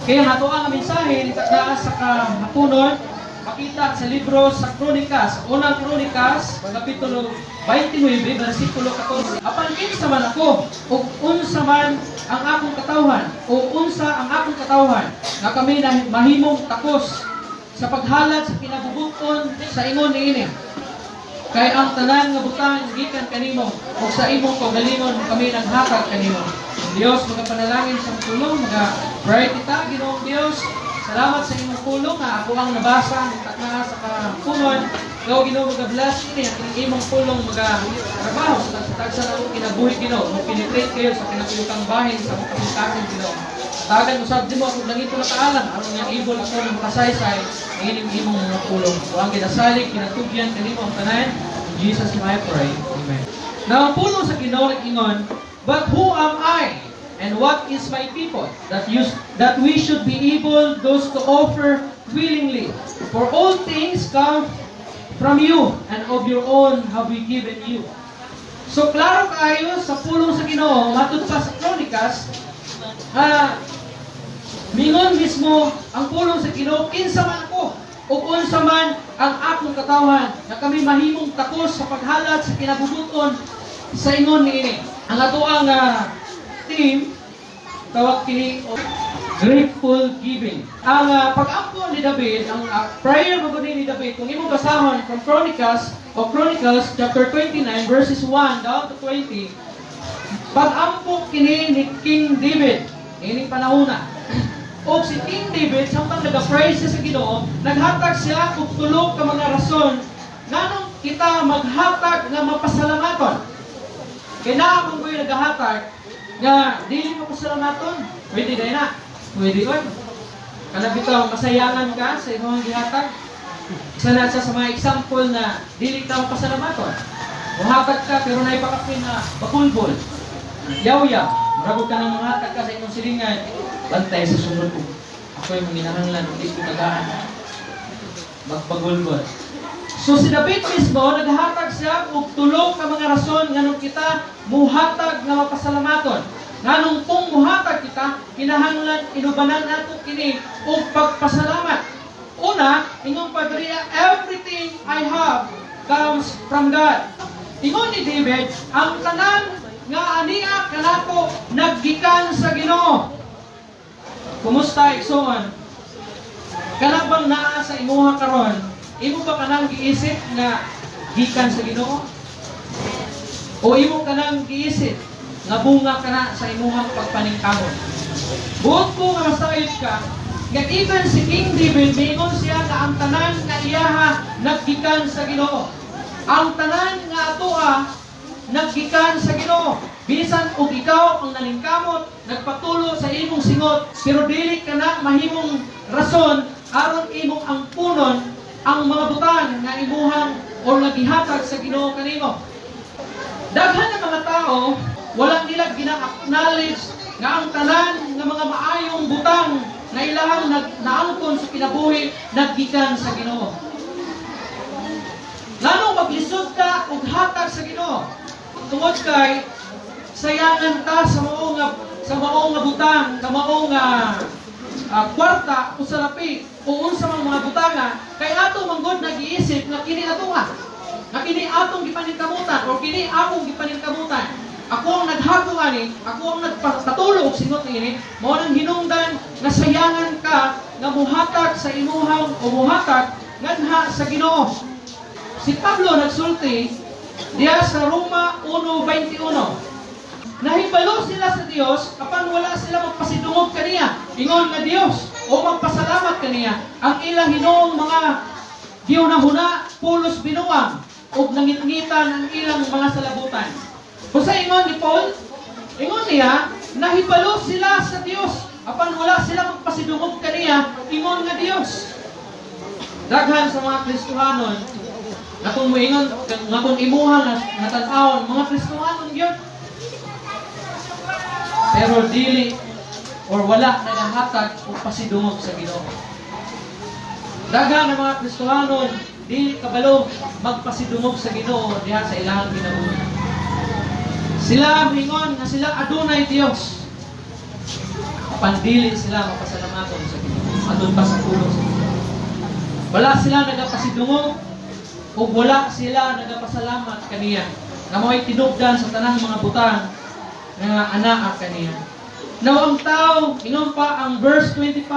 Kaya nato ang mensahe ni Takda sa kahaponon, makita sa libro sa Kronikas, unang Kronikas, kapitulo 29, versikulo 14. Apan kinsa man ako, o unsa man ang akong katawhan, o unsa ang akong katawhan, nga kami na mahimong takos sa paghalad sa kinabubuton sa ingon niini. Kay ang tanan nga butang gikan kanimo, o sa imong kaugalingon kami naghatag kanimo. Dios, magapanalangin sa tulong, mag-pray kita, Ginoong Dios. Salamat sa imong tulong nga ako ang nabasa ng takna sa kapunon. Ikaw, Ginoo, mag-bless ini ang imong tulong mag-trabaho sa tagsa na akong kinabuhi, Ginoo. Mag-penetrate kayo sa kinatulukang bahin sa mga kapitasin, Ginoo. Tagan usab di mo ako langito na kaalam aron nga ibol ako ng makasaysay ining imong mga tulong. Huwag ginasalig, kinatugyan kanimo ang tanan. In Jesus' name I pray. Amen. Now, ang puno sa Ginoo ingon, but who am I? And what is my people? That we should be able those to offer willingly. For all things come from you, and of your own have we given you. So, klaro kayo sa pulong sa Ginoo, matod pa sa Kronikas, mingon mismo ang pulong sa Ginoo, kinsa man ako, o unsa man ang akong katawhan, na kami mahimong takos sa paghalad sa kinabubuton sa ingon niini. Ang ato ang team, tawag kini grateful giving. Ang pag-ampon ni David, ang prayer ni David, kung imo basahon from Chronicles chapter 29 verses 1 down to 20, pag-ampon kini ni King David ining panahona. O si King David, samtang nag-pray siya sa Ginoo, naghatag siya og tulo ka mga rason nganong kita maghatag nga mapasalamaton. Kaya na kung ko'y naghahatag nga dili mo pasalamaton, pwede dahil na. Pwede ko. Kana bitaw masayangan ka sa imong gihatag. Isa na sa mga example na dili ka mapasalamaton. Muhatag ka pero naipakapin na bakulbol. Yaw-yaw. Marabog ka ng mga hatag ka sa imong silingan. Bantay sa sunod ko. Ako yung minahanglan, hindi ko tagaan. Magpagulbol. So si David mismo, naghatag siya og tulo ka mga rason nganong kita muhatag nga mapasalamaton. Nganong kung muhatag kita, kinahanglan inubanan nato kini og pagpasalamat. Una, ingong Padria, everything I have comes from God. Ingon ni David, ang tanan nga ania kanako naggikan sa Ginoo. Kumusta igsoon? Kana bang naa sa imuha karon? Imo ba kanang giisip nga gikan sa Ginoo? O imo kanang giisip nga bunga kana sa imuhang pagpaningkamot? Buot ko nga masayod ka, nga even si King David, mingon siya nga ang tanan nga iyaha naggikan sa Ginoo. Ang tanan nga atoa naggikan sa Ginoo. Bisan og ikaw ang naningkamot, nagpatulo sa imong singot, pero dili ka na mahimong rason aron imong ampunon ang mga butang nga imuhang o nagihatag sa Ginoo kanimo. Daghan ng mga tao, walang nila gina-acknowledge nga ang tanan nga mga maayong butang na ilahang naangkon sa kinabuhi naggikan sa Ginoo. Nganong maglisod ka og hatag sa Ginoo? Tungod kay sayangan ta sa mao nga butang, sa mao nga kwarta o salapi o unsa mang mga butanga kay ato manggod nag-iisip nga kini atoa. Nga kini atong gipaningkamutan o kini akong gipaningkamutan. Ako ang naghago ani, ako ang nagpatulog singot ini, mao nang hinungdan nga sayangan ka nga muhatag sa imuhang o muhatag ngadha sa Ginoo. Si Pablo nagsulti diya sa Roma 1:21. Nahibalo sila sa Dios apan wala sila magpasidungog kaniya. Ingon nga Dios o magpasalamat kaniya. Ang ilang hinuong mga gihunahuna pulos binuang ug nangitngitan ang ilang mga salabutan. Kung sa ingon ni Paul, ingon niya, nahibalo sila sa Dios apan wala sila magpasidungog kaniya. Ingon nga Dios. Daghan sa mga Kristohanon na kung moingon nga kung imuha nga tan-awon mga Kristohanon gyud. Pero dili or wala nagahatag o pasidungog sa Ginoo. Daghan ng mga Kristohanon dili kabalo magpasidungog sa Ginoo diha sa ilahang kinabuhi. Sila mingon nga sila adunay Dios. apan dili sila mapasalamaton sa Ginoo atol pa sa pulong sa Ginoo. Wala sila nagapasidungog o wala sila nagapasalamat kaniya na mo'y tinubdan sa tanang mga butang nga anaa kaniya. Now ang tao, ingon pa ang verse 25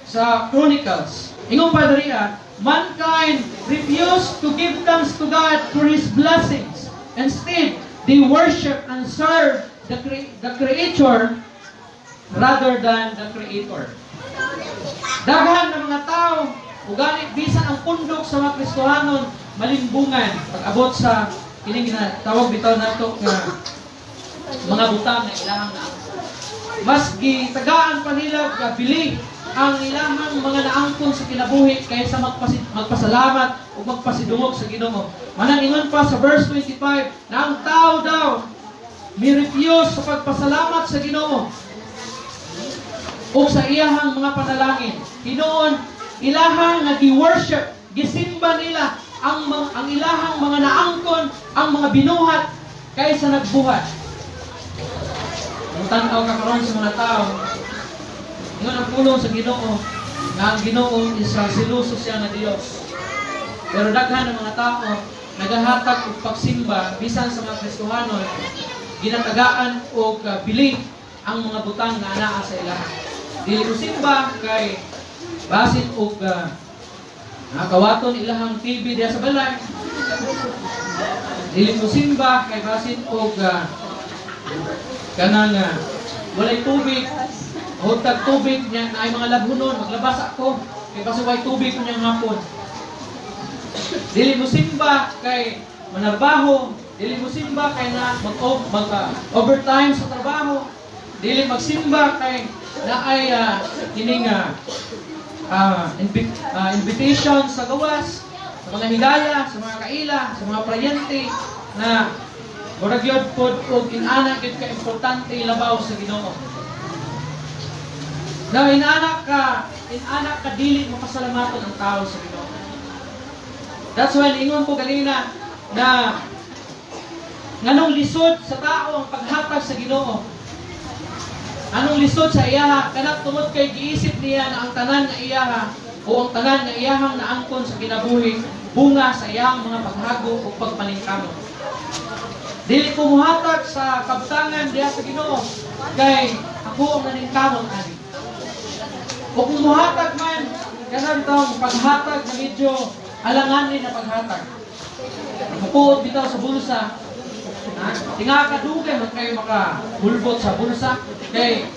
sa Chronicles. Ingon pa diriya, mankind refused to give thanks to God for His blessings. Instead, they worship and serve the Creator rather than the Creator. Daghan ng mga tao, uganit bisan ang pundok sa mga Kristohanon, malimbungan pag-abot sa kining tawag bitaw nato nga mga butang na ilahang na. Mas gitagaan pa nila bili ang ilahang mga naangkon sa kinabuhi kaysa magpasalamat o magpasidungog sa Ginoo. Manang ingon pa sa verse 25 na ang tao daw mi-refuse sa pagpasalamat sa Ginoo o sa iyahang mga panalangin. Hinoon ilahang nga gi-worship, gisimba nila ang ilahang mga naangkon, ang mga binuhat kaysa nagbuhat. Ang tanaw ka karon sa mga tao, ingon ang pulong sa Ginoo nga ang Ginoo isa seloso siya nga Dios. Pero daghan ng mga tao nagahatag og pagsimba bisan sa mga Kristohanon, ginatagaan og bili ang mga butang nga anaa sa ilaha. Dili ko simba kay basin og kawaton ilahang TV diya sa balay. Dili ko simba kay basin og kanang walay tubig. Hutag tubig niya na ay mga labunon, maglabas ako kay basin walay tubig ko niyang hapon. Dili mo simba kay manarbaho, dili mo simba kay na mag-overtime sa trabaho. Dili magsimba kay na ay kining invitation sa gawas, sa mga higala, sa mga kaila, sa mga prayente na murag yun po og inana gid ka importante labaw sa Ginoo. Na inana ka dili mapasalamaton ang tao sa Ginoo. That's why ingon ko ganina na nganong lisod sa tao ang paghatag sa Ginoo. Anong lisod sa iyaha, kanat tungod kay giisip niya na ang tanan nga iyaha o ang tanan nga iyahang naangkon sa kinabuhi, bunga sa iyang mga paghago o pagpaningkamot. Dili ko muhatag sa kabtangan diya sa Ginoo, kay ako ang naningkamot ani. O kung muhatag man, kanan tong paghatag na medyo alanganin na paghatag. Mukuot bitaw sa bulsa, tinga ka dugay man kayo makahulbot sa bulsa kay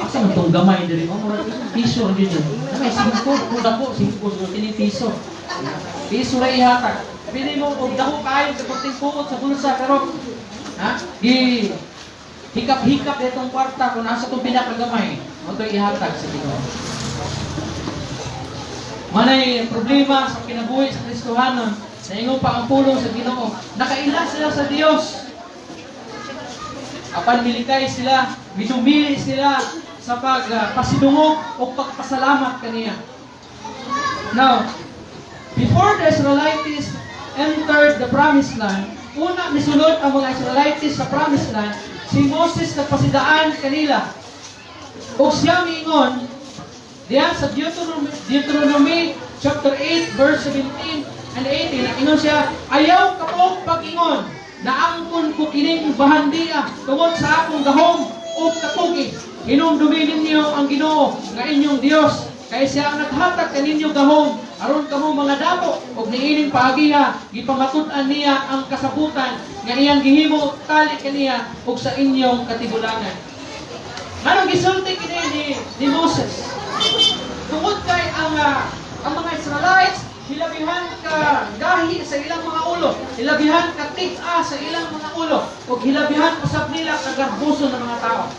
asa man tong gamay diri mo murag piso din yun. May 5 kung dako 5 so kini piso. Piso ra ihatag. Pili mo og dako kayo sa pagtingkuot sa bulsa pero di hikap-hikap itong kwarta kung asa tong pinakagamay. Mo to ihatag sa Ginoo. Manay problema sa kinabuhi sa Kristohanon. Naingon pa ang pulong sa Ginoo. Nakaila sila sa Dios. Apan milikay sila, minumili sila sa pagpasidungog o pagpasalamat kaniya. Now, before the Israelites entered the Promised Land, una misulod ang mga Israelites sa Promised Land, si Moses nagpasidaan kanila. O siya miingon, diyan sa Deuteronomy chapter 8 verse 17 and 18, ingon siya, ayaw ka po pag-ingon, naangkon ko kining bahandiya tungod sa akong gahom o katugi. Hinumdumi ninyo ang Ginoo nga inyong Dios, kay siya ang naghatag kaninyo gahom, aron kamo mga damo, og niining paagiha, gipamatud-an niya ang kasabutan, nga iyang gihimo tali kaniya, og sa inyong katigulangan. Anong gisulti kini ni Moses? Tungod kay ang mga Israelites, hilabihan ka gahi sa ilang mga ulo, hilabihan ka tig-a sa ilang mga ulo, o hilabihan usab nila kagarbuso ng mga tao.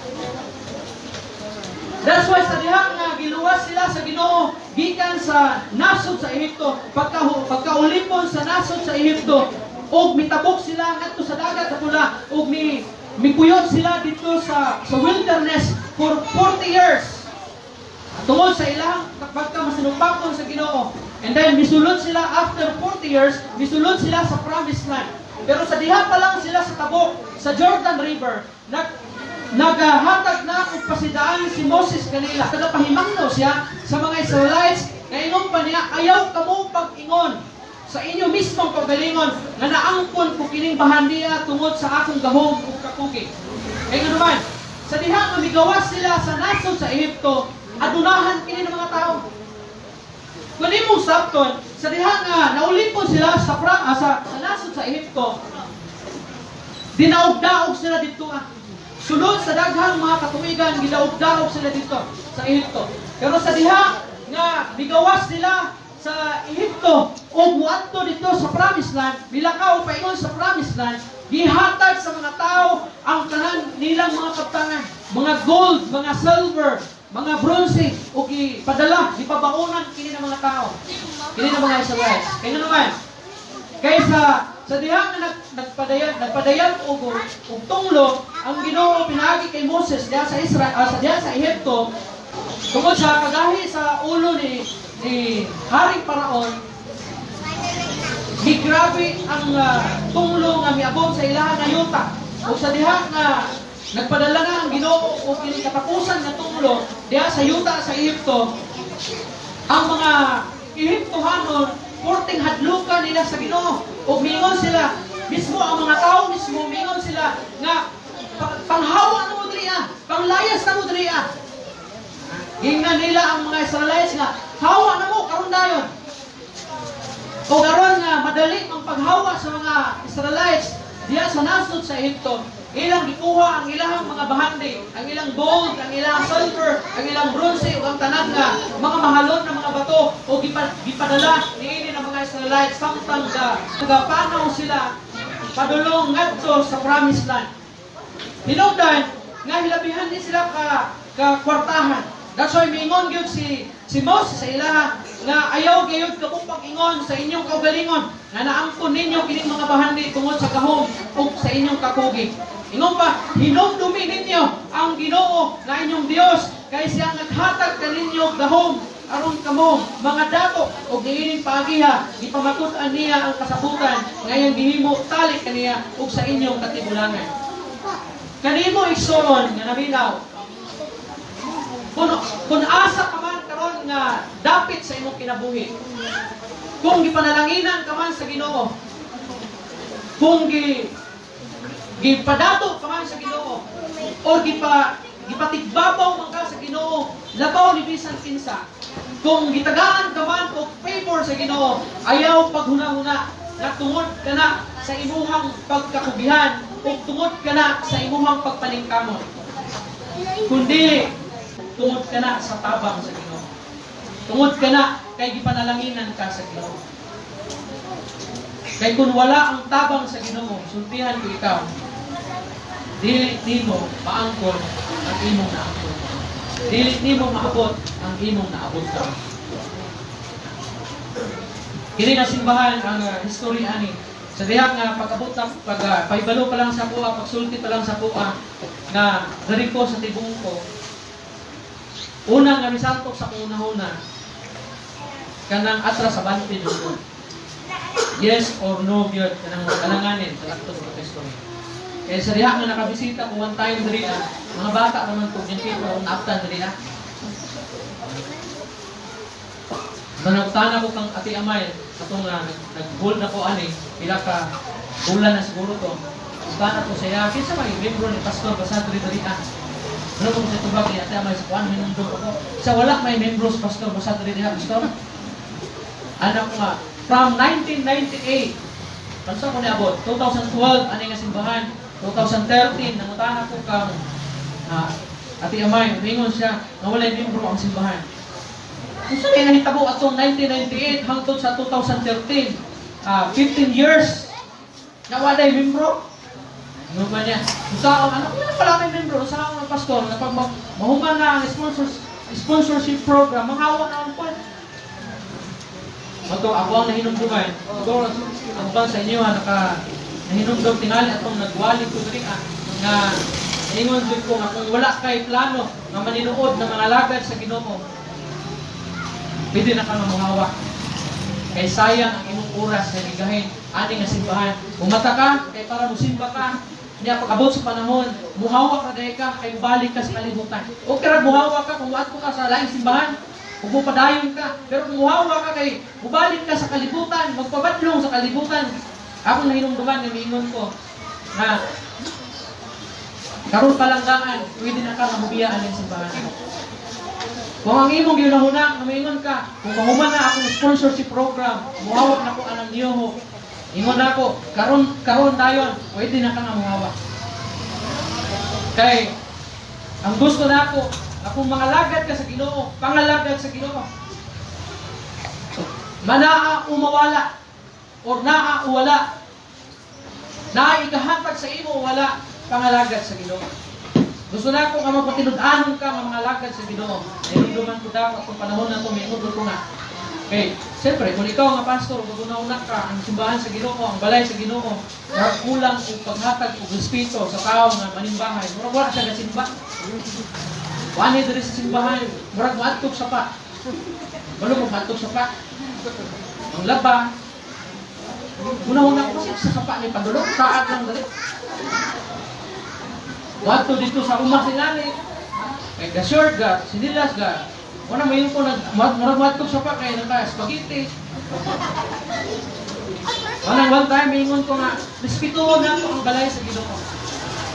That's why sa dihang nga giluwas sila sa Ginoo gikan sa nasod sa Ehipto, pagkaulipon sa nasod sa Ehipto, og mitabok sila ngadto sa dagat sa pula, og mikuyot sila dito sa wilderness for 40 years. Tungod sa ilang pagkamasinupakon sa Ginoo. And then misulod sila after 40 years, misulod sila sa Promised Land. Pero sa diha pa lang sila sa tabok, sa Jordan River, naghatag na og pasidaan si Moses kanila. Nagapahimangno siya sa mga Israelites, ngayon pa niya, ayaw kamo pag-ingon sa inyo mismong pagalingon nga naangkon ko kining bahandiya tungod sa akong gahom ug kakugi. Kaya naman, sa diha nga migawas sila sa nasod sa Ehipto, adunahan kini ng mga tao. Kung di mong sabton, sa diha nga naulipon sila sa nasod sa Ehipto, dinaog-daog sila dito. Sulod sa daghang mga katuigan, gidaog-daog sila dito sa Ehipto. Pero sa diha nga migawas sila sa Ehipto o muadto dito sa Promised Land, milakaw paingon sa Promised Land, gihatag sa mga tao ang tanan nilang mga kaptangan, mga gold, mga silver, mga bronze, o gipadala, gipabaunan kini ng mga tao, kini ng mga Israelites. Kaya naman, kaysa sa diha nga nagpadayan og tunglo, ang Ginoo pinagi kay Moses diha sa diha sa Ehipto, tungod sa kagahi sa ulo ni Haring Paraon, gigrabe ang tunglo nga miabot sa ilahang ayuta. O sa diha nga nagpadala na ang Ginoo o katapusan nga tunglo diha sa yuta sa Ehipto, ang mga Ehiptohanon porting hadlukan nila sa Ginoo o mingon sila mismo, ang mga tao mismo mingon sila nga panghawa na mo diriya, panglayas na mo diriya. Gingnan nila ang mga Israelites nga hawa na mo karon dayon. O karon nga madali ang paghawa sa mga Israelites diya sa nasod sa Ehipto, ilang gikuha ang ilang mga bahandi, ang ilang gold, ang ilang silver, ang ilang bronze, o ang tanan nga mga mahalon na mga bato o gipadala niini ng mga Israelites samtang nagapanaw sila padulong ngadto sa Promised Land. Hinungdan nga hilabihan ni sila ka kwartahan. That's why mingon gyud si Moses sa ilaha nga ayaw gyud ka pag-ingon sa inyong kaugalingon nga naangkon ninyo kining mga bahandi tungod sa gahom ug sa inyong kakugi. Ingon pa, hinumdumi ninyo ang Ginoo na inyong Dios kay siya naghatag kaninyo gahom aron kamo mga dato ug niining paagiha gipamatud-an niya ang kasabutan ngayon gihimo tali kaniya ug sa inyong katibulangan. Kanimo igsoon nga naminaw, kung asa ka man karon nga dapit sa imong kinabuhi, kung gipanalanginan ka man sa Ginoo, kung gipadato ka man sa Ginoo, o gipatigbabaw man ka sa Ginoo, labaw ni bisan kinsa, kung gitagaan ka man og favor sa Ginoo, ayaw paghuna-huna nga tungod ka na sa imuhang pagkakugihan o tungod ka na sa imuhang pagpaningkamot, kundi tungod ka na sa tabang sa Ginoo. Tungod ka na kay gipanalanginan ka sa Ginoo. Kay kung wala ang tabang sa Ginoo, sultihan ko ikaw, dili nimo maangkon ang imong naangkon. Dili nimo maabot ang imong naabot ka. Kini nga simbahan ang history ani. Sa diha nga pag-abot na paibalo pa lang sa kuha, pagsulti pa lang sa kuha nga dari ko sa tibong ko. Unang nga misantok sa una-una, kanang atras sa banti doon. Yes or no gyud kanang kalanganin sa lakton ng history. Kaya sa diha nga nakabisita ko one time diri mga bata naman ko yung people ang naaptan diri na. Nanagtana ko kang ati amay atong nag-hold na ko ani pila ka bulan na siguro to. Tana ko siya kinsa may membro ni Pastor basta diri na. Ano kung sa tubag niya, tayo may sakuan, hinundog ako. Sa wala may membros, Pastor, basta rin niya, Pastor. Anak ko nga, from 1998, pansa ko niabot, 2012, ano nga simbahan, 2013, nangutan ako kang Ati Amay, umingon siya, na wala yung membro ang simbahan. Kung saan yung nahitabo atong 1998 hangtod sa 2013, 15 years, na wala yung membro. Ano ba niya? Usaon, ano ko na pala may membro, usaon ng pastor, na pag mahuman na ang sponsorship program, manghawa na ang po. Ito, ako ang nahinumdugan. Ito, ang ba sa inyo, nahinumdog tingali atong nagwali ko rin, na ingon din ko nga kung wala kay plano na maninuod ng mga lagad sa Ginoo, pwede na ka mamuhawa. Kay sayang ang imong oras sa ligahin, ani nga simbahan. Umata ka, kay para musimba ka, Niya pag-abot sa panahon, muhawa ka dahil ka, kay balik ka sa kalibutan. O kaya muhawa ka, kung wato ka sa laing simbahan, kung mupadayon ka, pero kung muhawa ka kay bubalik ka sa kalibutan, magpabadlong sa kalibutan. Ako nahinumduman, namiingon ko, na karon palanggaan, pwede na ka namubiyaan ng simbahan. Kung ang imong ginahuna, namiingon ka, kung mahuman na akong sponsorship program, muhawak na ko anang niyo, ingon ako, karon dayon, pwede na ka nga muhawak. Kay, ang gusto na ako, akong mga lagad ka sa Ginoo, pangalagad sa Ginoo. Manaa umawala, or naa uwala, naa ikahatag sa imo wala, pangalagad sa Ginoo. Gusto na ako nga magpatinud-anon ka mga lagad sa Ginoo. Nilunduman ko dapat kung panahon na ito, may ko nga. Okay, siyempre, kung ikaw nga pastor, maguna-una ka, ang simbahan sa Ginoo, ang balay sa Ginoo, kulang o paghatag o respeto sa tao nga manimbahay. Murag wala siya gasimba. Wani diri sa simbahan, murag maadtog sa pa. Wala mo maadtog sa pa. Ang laba, una-una ko siya sa pa ni padulog, taat lang dali. Wato dito sa umah sinani, kay ga-short ga, sinilas ga. Wala mayon ko nagmatog sa pa kay naka spaghetti. One time ingon ko nga, respetuhon nato ang balay sa Ginoo.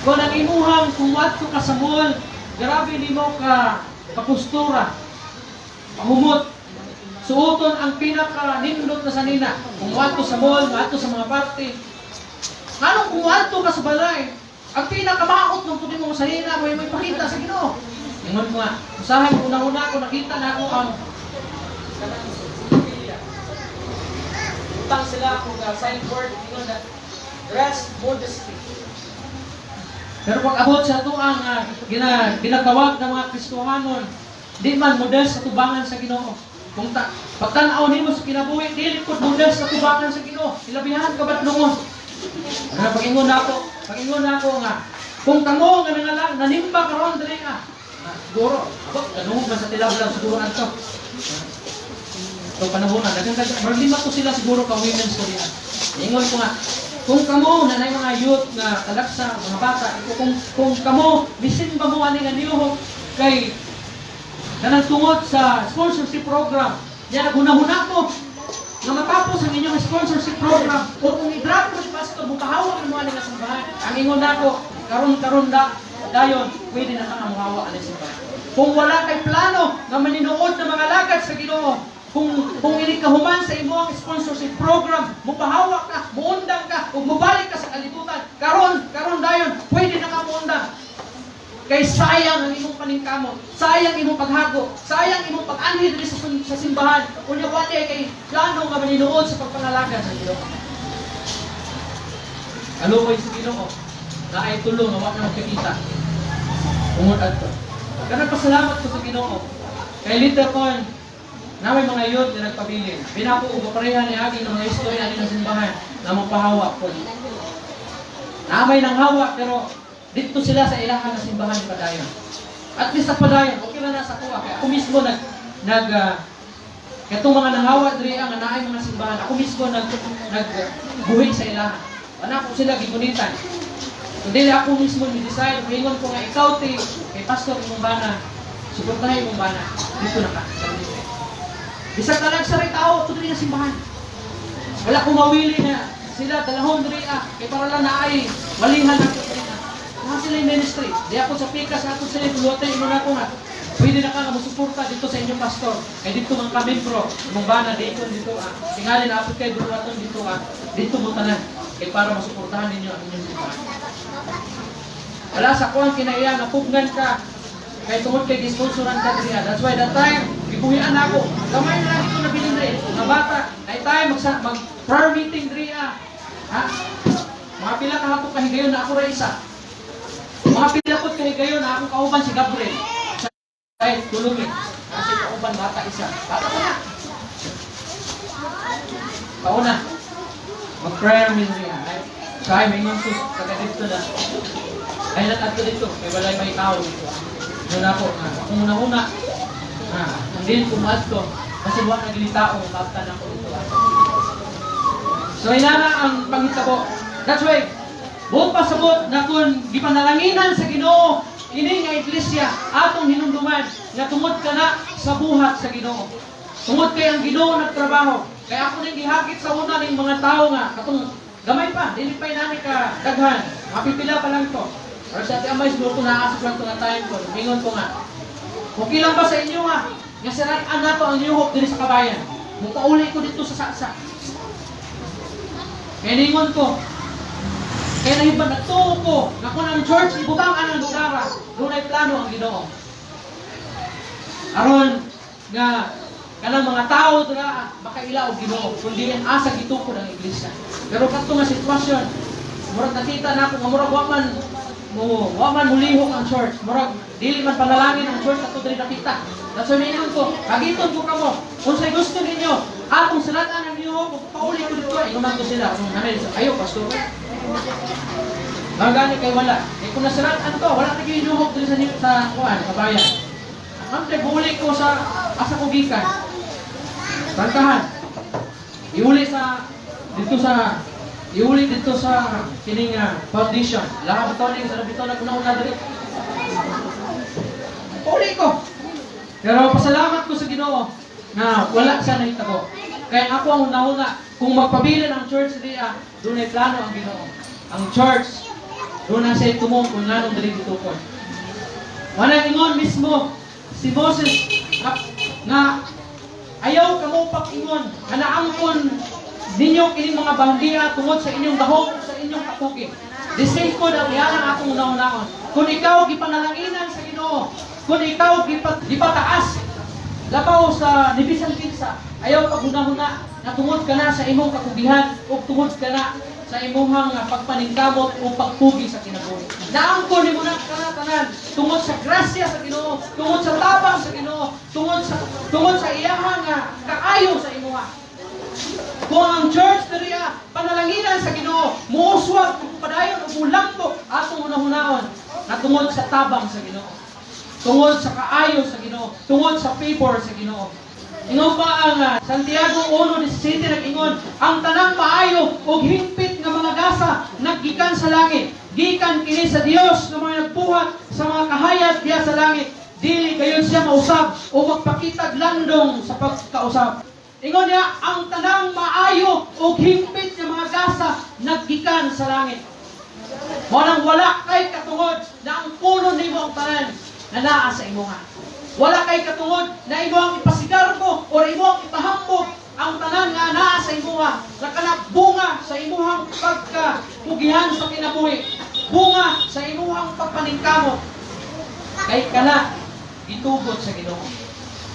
Kung ang imuhang kumatto ka sa mall, grabe nimo ka kapustura. Pahumot. Suoton ang pinaka nindot na sanina. Kung wato sa mall, wato sa mga party. Anong kung wato ka sa balay? Ang pinakamaot ng puti mong sanina, may pakita sa Ginoo. Ingon ko nga, usahan ko una-una ako, nakita na ako ang utang sila kung signboard, ingon na dress modesty. Pero pag abot sa ito ang ginatawag ng mga Kristohanon, di man modest sa tubangan sa Ginoo. Kung pagtanaw nimo sa kinabuhi, dili pud modest sa tubangan sa Ginoo. Ilabihan ka ba't lungon? Pag-ingon na ako nga, kung kamo nga nangalang, nanimba karon dali ka. Siguro, abot, ganun ba sa tilab lang siguro ito. So, panahon na, marlima ko sila siguro ka women's Korean. Ingon ko nga, kung kamo, nanay mga youth na talaksa, mga bata, kung kamo, bisin ba mo ani nga niyo kay kanang tungod sa sponsorship program, yan naghuna-huna ko, na matapos ang inyong sponsorship program, o kung i-drop mo si pastor, mukahawak mo ani nga simbahan. Ang ingon nako, karon dayon, pwede na kang muhawa ani simbahan. Kung wala kay plano nga maninuod ng mga lagad sa Ginoo, kung ini kahuman sa imong sponsorship program, mupahawak ka, muundang ka, ug mubalik ka sa kalibutan, karon dayon, pwede na ka muundang. Kay sayang ang imong paningkamot, sayang imong paghago, sayang imong pag-anhi diri sa simbahan. Unya wala kay plano nga maninuod sa pagpangalaga sa Ginoo. Alukoy sa Ginoo, na ay tulong nga wa na magkakita. Ungod adto. Kana pasalamat ko sa Ginoo. Kay later on, na may mga youth na nagpabilin. Binapo ko pareha ni Agi ng mga istorya ni ng simbahan na magpahawa ko. Namay nang hawa pero dito sila sa ilahan ng simbahan ni Padayon. At least sa Padayon, okay na nasa kuha. Kaya ako mismo itong mga nanghawa diri ang naay mga simbahan, ako mismo nagbuhi sa ilahan. Wala ko sila gigunitan. Kundi ako mismo ni-decide, ingon ko nga ikaw kay pastor imong bana, suportahin imong bana. Dito na ka. Bisag ka lang sa rin tao, ito diri nga simbahan. Wala kong mawili na sila dalahon diri kay para lang naay walihan ako diri. Sila yung ministry. Di ako sa pikas, ako sila yung tuluwatay, ino na ako nga. Pwede na ka nga masuporta dito sa inyong pastor. Kaya dito mga kamembro, mong bana, dito. Tingali na apot kayo, buluwaton dito dito mo tanan. Kaya para masuportahan ninyo ang inyong simbahan. Wala sa kuwang kinaiya, napugnan ka. Kaya tungod kay disponsoran ka diriya. That's why that time, ibuhian ako. Kamay na lang ito nabilin rin. Mga bata, ay tayo mag-prayer meeting diriya. Ha? Mga pila kahapon kahigayon na ako rin isa. Mga pilakot kay gayon na akong kauban si Gabriel. Ay, tulungin. Kasi kauban bata isa. Bata pa na. Kauna. Mag-prayer meeting niya. Kaya may ngunsus. Kaga dito na. Ay, natato dito. May walay may tao dito. Yun ako. Ako muna-una. Hindi pumaad ko. Kasi buwan nagilitao. Baptan ako dito. So, inana ang pangita ko. That's why, Buong pasabot na kung gipanalanginan sa Ginoo ini nga iglesia atong hinumduman nga tungod kana sa buhat sa Ginoo. Tungod kay ang Ginoo nagtrabaho. Kaya ako ning gihagit sa una ning mga tao nga katong gamay pa, dili pa inani ka daghan. Mapipila pa lang to. Or sa ating amay siguro kung naasap lang ito nga time ko. Mingon ko nga. Okay lang ba sa inyo nga? Nga siraan na to ang New Hope diri sa kabayan. Mupauli ko dito sa saksa. Kaya ningon ko. Kaya nahiban nagtuo ko na kung ang church ibutang ang lugar, doon ay plano ang Ginoo. Aron nga kanang mga tao dira makailaw Ginoo kundi ang asa gitukod ang iglesia. Pero kadto nga sitwasyon, murag nakita na ako nga murag wa man mulihok ang church, murag dili man panalangin ang church kadto diri nakita. That's why ningon ko, kagiton ko kamo. Kung say gusto ninyo, atong salatan ang Ginoo, pauli ko dito ay naman ko sila. Ayo pastor. Magani kay wala. Kung nasiraan to, wala na kayo inuhok dito sa kabayan. Ang buli ko sa asa ko gikan. Tantahan. Iuli dito sa kining foundation. Lahat ito sa bito na kuna diri. Uli ko. Pero pasalamat ko sa Ginoo na wala siya nahitabo. Kaya ako ang una kung magpabilin ang church diya, doon ay plano ang Ginoo. Ang church, doon na siya tumong kung nanong dali gitukod. Wala ingon mismo, si Moses, nga ayaw kamo pag-ingon, kanaangkon ninyo kining mga bandiya tungod sa inyong dahog sa inyong kapuki. The same ko na yan ang akong una-unaon. Kung ikaw gipanalanginan sa Ginoo, kung ikaw gipataas, labaw sa Nibisan Kinsa, ayaw paghuna-huna na tungod ka na sa imong kakugihan o tungod ka na sa imong pagpaningkamot o pagpugi sa kinabuhi. Naangkon nimo na tanan tungod sa grasya sa Ginoo, tungod sa tabang sa Ginoo, tungod sa iyahang kaayo sa imuha. Kung ang church diriya panalanginan sa Ginoo, muuswag padayon ug mulambok atong una-hunaon na tungod sa tabang sa Ginoo. Tungod sa kaayo sa Ginoo, tungod sa favor sa Ginoo. Ingon pa ang Santiago 1:17 nag-ingon, ang tanang maayo ug hingpit nga mga gasa naggikan sa langit. Gikan kini sa Dios nga mga nagbuhat sa mga kahayag diya sa langit. Dili kayon siya mausab o magpakitag landong sa pagkausab. Ingon niya, ang tanang maayo ug hingpit nga mga gasa naggikan sa langit. Walang wala kay katungod na ang puno nimo ang tanan na naa sa imuha. Wala kay katungod na imo ang ipasigarbo o imo ang ipahambog ang tanan nga naa sa imuha na kanang bunga sa imuhang pagkapugihan sa kinabuhi, bunga sa imuhang pagpaningkamot. Kay kana gitugod sa Ginoo,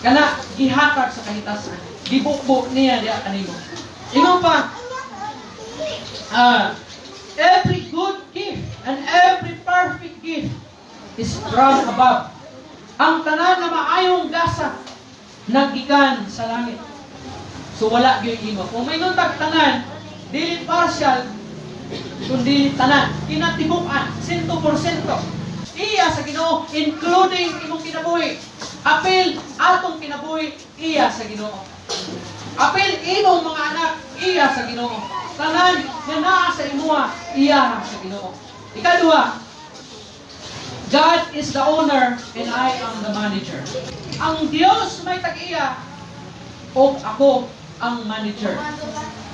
kana gihatag sa kahitasan, gibukbo niya diha kanimo. Ingon pa, every good gift and every perfect gift is from above. Ang tanan na maayong gasa naggikan sa langit. So wala gyud imo. Kung may nuntag tanan, dili partial kundi tanan, kinatibukan 100%. Iya sa Ginoo including imong kinabuhi. Apil atong kinabuhi iya sa Ginoo. Apil imong mga anak iya sa Ginoo. Tanan nga naa sa imuha iya sa Ginoo. Ikaduha, God is the owner and I am the manager. Ang Dios may tag-iya o ako ang manager.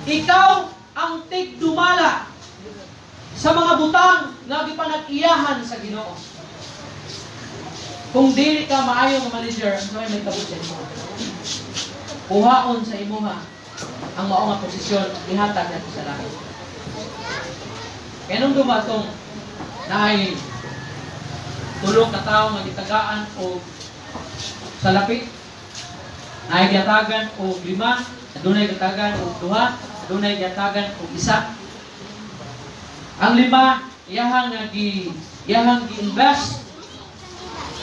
Ikaw ang tigdumala sa mga butang nga gipanag-iyahan sa Ginoo. Kung dili ka maayong manager, ano may tabot sa imo? Uhaon sa imuha ang mao nga posisyon ihatag nato sa langit. Kaya nung dumatong naay tulong ka tao nga gitagaan o salapi, naay giyatagan o 5, adunay giyatagan o 2, adunay giyatagan o 1. Ang 5 iyahang gi-invest,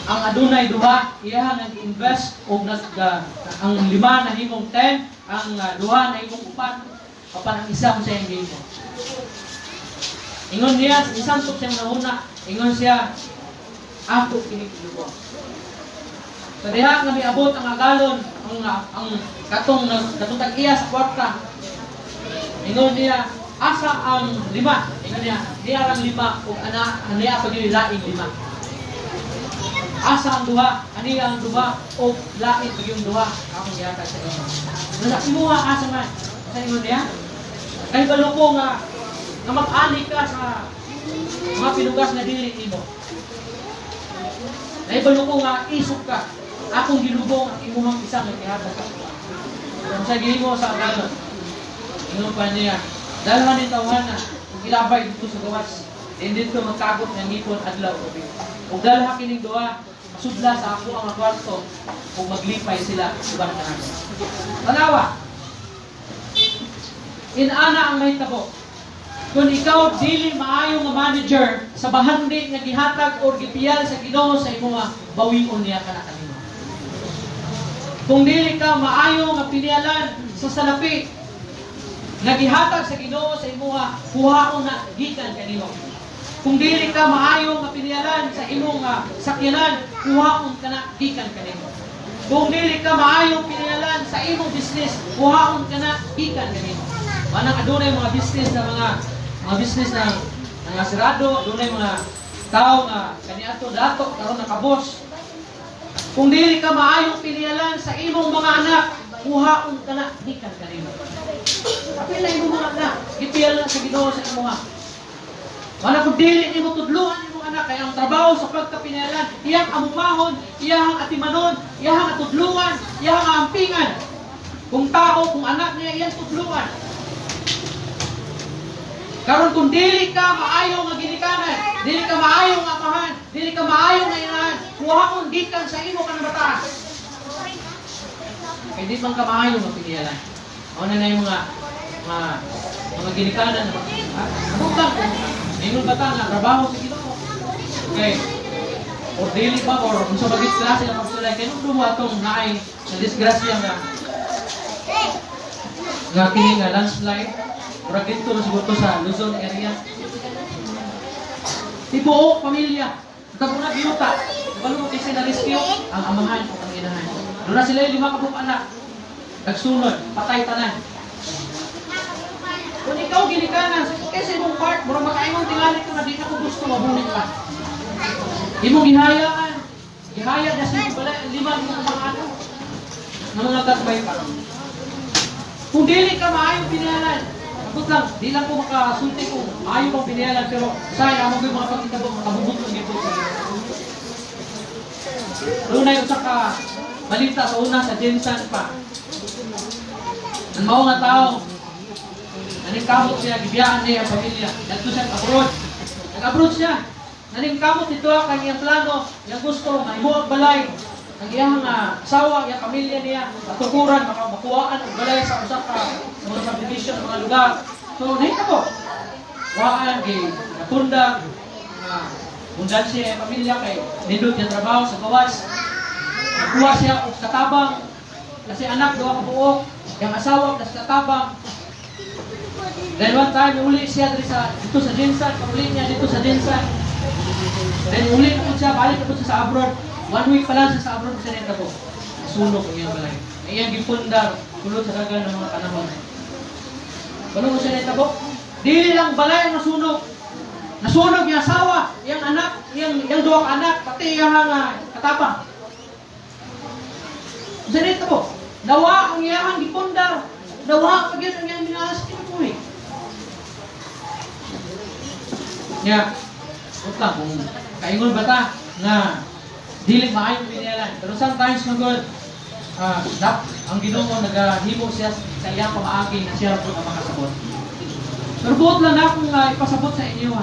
ang adunay 2 iyahang gi-invest o ang 5 na himong 10, ang 2 na himong 4, apan ang isa mo sa iyang himo. Ingon niya, isang tuk siyang nauna, ingon siya, ako kinikiluwa. Sa diha nga miabot ang agalon, ang katong tag-iya sa kwarta. Ingon niya, asa ang lima. Ingon niya, diya ang lima ug ana aniya pag yung laing lima. Asa ang duha, aniya ang duha ug laing pag yung duha. Akong giyaka sa inyo. Nasa imuha asa man. Sa ingon niya, kay balo ko nga mag-ani ka sa mga pinugas na dili nimo. Kay balo ko nga isog ka. Akong gilubong ang imuhang isang ihatag ka. Kung sa gihimo sa ganon. Ingon pa niya, dalhan ni tawhana, kung ilabay dito sa gawas, hindi dito magkagot ng ngipon adlaw gabi. Kung dalha kining duha, masudla sa ako ang kwarto, kung maglipay sila, uban ka namin. Tanawa, inana ang mahitabo. Kung ikaw dili maayo nga manager sa bahandi nga gihatag or gipiyal sa Ginoo sa imong bawion niya kana kanimo. Kung dili ka maayo nga pinialan sa salapi nga gihatag sa Ginoo sa imong kuhaon na gikan kanimo. Kung dili ka maayo nga pinialan sa imong sakyanan, kuhaon kana gikan kanimo. Kung dili ka maayo pinialan sa imong business, kuhaon kana gikan kanimo. Manang adunay mga business na mga business na sirado, adunay mga tao nga kaniadto dato karon nakabos. Kung dili ka maayong pinialan sa imong mga anak, kuhaon ka na, gikan kanimo. Apil na imong mga anak, gipiyal na sa Ginoo sa imong. Wala kung dili nimo tudluan imong anak, kaya ang trabaho sa pagkapinialan, iyang amumahon, iyang atimanon, iyang atudluan, iyang ampingan. Kung tao, kung anak niya, iyang tudluan. Karon kung dili ka maayo nga ginikanan, dili ka maayo nga amahan, dili ka maayo nga inahan, kuhaon gikan sa imo kanang bataas. Kaya di man ka maayo nga pinialan. Ano na yung mga ginikanan na abutang ko. Ingon bata nga trabaho sa Ginoo. Okay. Or dili ba or kung sa bagit klase nga pagsulay kay nung dumo atong naay na disgrasya nga kini nga landslide. Murag dito na siguro sa Luzon area. Tibuok pamilya. Tapos na biyuta. Kabalo mo kasi na-rescue ang amahan o ang inahan. Doon na sila yung 5 kabuk anak. Nagsunod, patay tanan. Kung ikaw ginikanan, kasi mong part, murang makaingon tingali ko na di na ko gusto mabulit ka. Imong gihayaan. Gihaya na siya pala 5 mga ano. Na mga katbay pa. Kung dili ka maayong pinayalan, abot lang, di lang ko makasulti kung ayaw pang pinayalan, pero sayang mo yung mga pagkitabog, makabubot ng dito sa Lunay usa ka balita sa una sa Jensen pa. Ang mao nga tao, naningkamot siya, gibiyaan niya ang pamilya, dito siya abroad. Nag-abroad siya, naningkamot ito ang iyang plano, yung gusto, maimuang balay, ang iyang asawa, iyang pamilya niya, matukuran, makuhaan ang balay sa usa ka sa mga subdivision, mga lugar. So, nahita ko. Waan, natunda, mundan siya ang pamilya kay nindot niya trabaho sa gawas. Nakuha siya og katabang, kasi anak, 2 ka buok, yung asawa, plus katabang. Then one time, uli siya dito sa Jensen, uli niya dito sa Jensen. Then uli po siya, balik po siya sa abroad. 1 week pa lang siya sa abroad siya nito po. Sunog ang iyang balay. Iyang gipundar, kulot sa dagan ng mga panahon. Ano mo siya nito po? Dili lang balay ang nasunog. Nasunog yung asawa, yung anak, yung 2 ka anak, pati yung katabang. Siya nito po. Nawa ang iyang gipundar. Nawa ang iyang minalas kinukuhi. Nga, utang kung kaingon bata nga dili maayong pinialan. Pero sometimes magod ang Ginoo nagahimo siya sa iyang pamaagi na siya po ang makasabot. Pero buot lang akong ipasabot sa inyo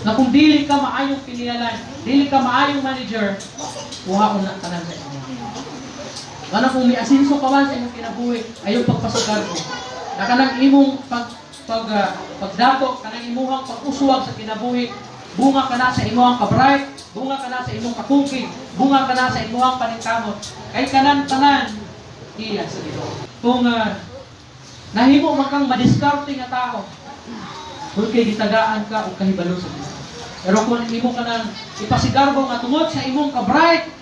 na kung dili ka maayong pinialan, dili ka maayong manager, kuha ko na tanan sa inyo. Wala kung may asinso ka man sa imong kinabuhi, ayaw pagpasugar ko. Na kanang imong pagdato, kanang imuhang pag-uswag sa kinabuhi, bunga ka na sa imuhang kabright, bunga ka na sa imong kakungking, bunga ka na sa imuhang paningkamot. Kay kanan-tanan, iya sa Ginoo. Kung nahimo man kang madiskarte nga tao, kung kay gitagaan ka o kahibalo sa Ginoo. Pero kung imo ka nang ipasigarbo nga tungod sa imong kabright,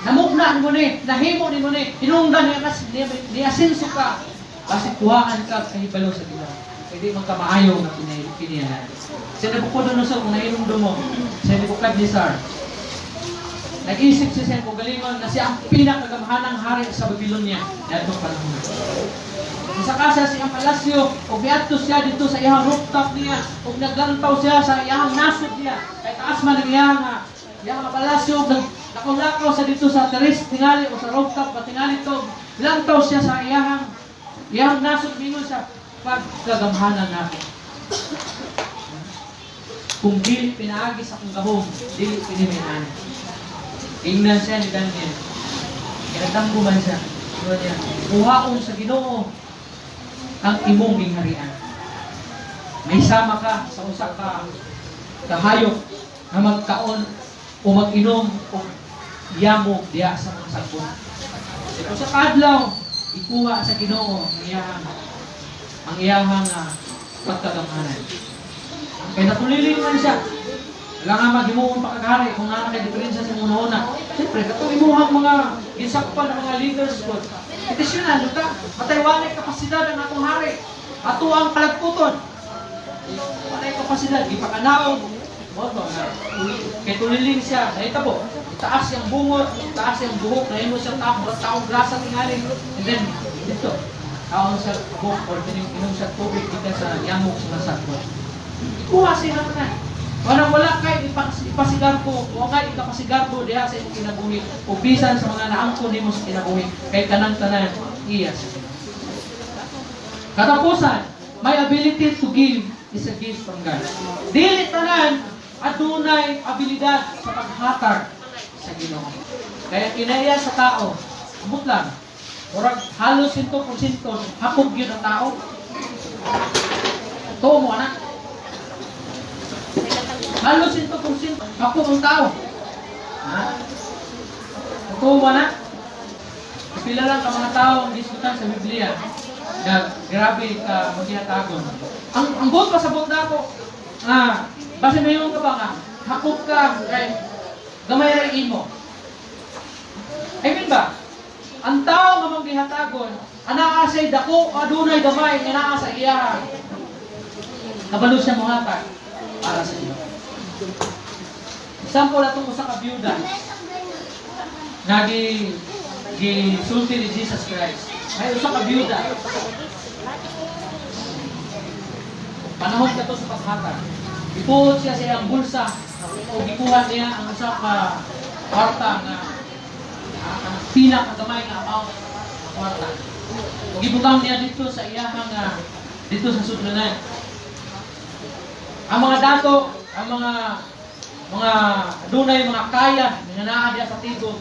namugna mo ni, nahimo ni mo ni, inungdan ni asinso ka, kasi kuhaan ka kahibalo sa Ginoo. hindi magkamaayo na pinihan. Sa Nabucodonosor, kung nainom mo, sa Nebuchadnezzar, nag-isip siya kung galingon na siya ang pinakagamahanang hari sa Babylonia na itong panahon. Sa kasa siyang palasyo, o biadto siya dito sa iyang rooftop niya, o naglantaw siya sa iyang nasod niya, kay taas man ang iyang palasyo, nakulakaw sa dito sa teres tingali o sa rooftop ba tingali to, lantaw siya sa iyang nasod mingon sa pagkagamhanan natin. Kung dili pinaagi sa kong gahom, dili pinimihan. Ingnan siya ni Daniel. Kinatangguman siya. Uhaon sa Ginoo ang imong gingharian. May sama ka sa usa ka kahayop na magkaon o mag-inom o yamo diya sa mga sagbon. Ito sa kadlaw, ikuha sa Ginoo ang iyahang pagkagamhanan. Kaya natulilingan siya. Wala nga maghimuon pa kagari kung nga nakadiferensya sa muna-una. Siyempre, katulimuhang mga gisakpan ng mga leaders ko. Itisyonan, ka, mataywanay kapasidad ang atong hari. Ato ang kalagputon. Patay kapasidad, ipakanaog. Moto na. Kaya tuliling siya, nahita po, taas yung bungot, taas yung buhok, nahin mo siya taong grasa tingaling. And then, dito, taong siya buhok, or inom siya tubig kita sa yamok sa masakot. Ikuha siya naman na. Wala kay ipasigarbo, o nga ikapasigarbo diha sa imong kinabuhi, o bisan sa mga naangkon nimo sa kinabuhi, kay kanang-tanan iya sa katapusan, my ability to give is a gift from God. Dili tanan adunay abilidad sa paghatag sa Ginoo. Kaya kinaya sa tao, amot lang, murag halos 100% hakog gyud ang tao. Tuo mo anak. Halos 100% ako ang tao. Ha? Totoo ba na? Pila lang ka mga tao ang diskutan sa Biblia na grabe ka maghihatagon. Ang buot pasabot na ako, basta na yung ka ba nga, hakot ka, kay gamay rin mo. I mean ba? Ang tao nga maghihatagon, anaasay dako, adunay gamay, inaasa iya. Kabalo siya muhatag para sa iyo. Sample na itong usa ka byuda na gisulti ni Jesus Christ. May usa ka byuda. Panahon ka to sa paghatag. Ipuot siya sa iyang bulsa o gikuha niya ang usa ka kwarta na ang pinakagamay na amount ng kwarta. O gibutang niya dito sa iyahang dito sa sudlanan. Ang mga dato, ang mga dunay mga kaya nga naa diya sa tigo,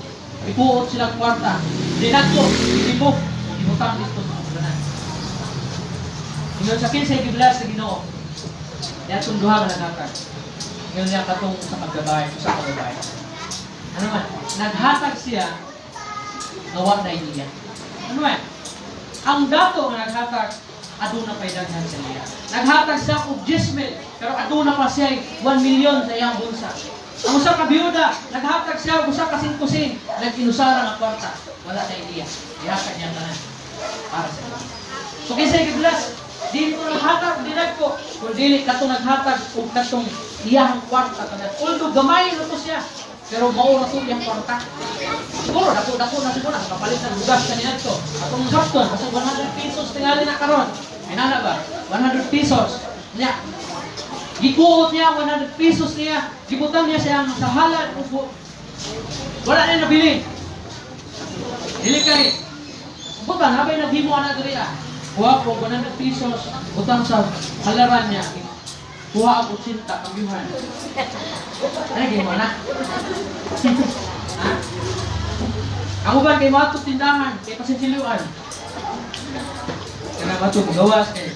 ipuot silang kwarta. Dinadto, itibok, ibutang dito sa sudlanan. Ingon sa kinsay giblas sa Ginoo. Diya itong duha nga naghatag. Ingon niya katong sa paggabay, sa paggabay. Ano man, naghatag siya gawa na niya. Ano man, ang dato nga naghatag aduna pay daghan sa iya. Naghatag siya og 10,000, pero aduna pa siya 1 million sa iyang bulsa. Ang usa ka byuda, naghatag siya og usa ka 5,000, nag-inusara ng kwarta. Wala na iya. Ihatag niya tanan para sa iya. So kinsay giblas, dili ko naghatag dinag ko, kung dili kato naghatag og katong iyang kwarta tanan. Although gamay na to siya, pero mao na to iyang kwarta. Siguro dako na siguro kapalit ng bugas kaniya to. Atong gaston kasi 100 pesos tingali na karon. Ay nana ba? 100 pesos. Nya. Gikuot niya 100 pesos niya. Gibutang niya siya sa halad upo. Wala na nabili. Dili kay. Butang habay naghimo ana diri Kuha ko 100 pesos utang sa halaran niya. Kuha ako 80 kagyuhan. Ano gimo na? Ako ba kay mato tindahan, kay pasinsiluan. Kaya mato gawas kay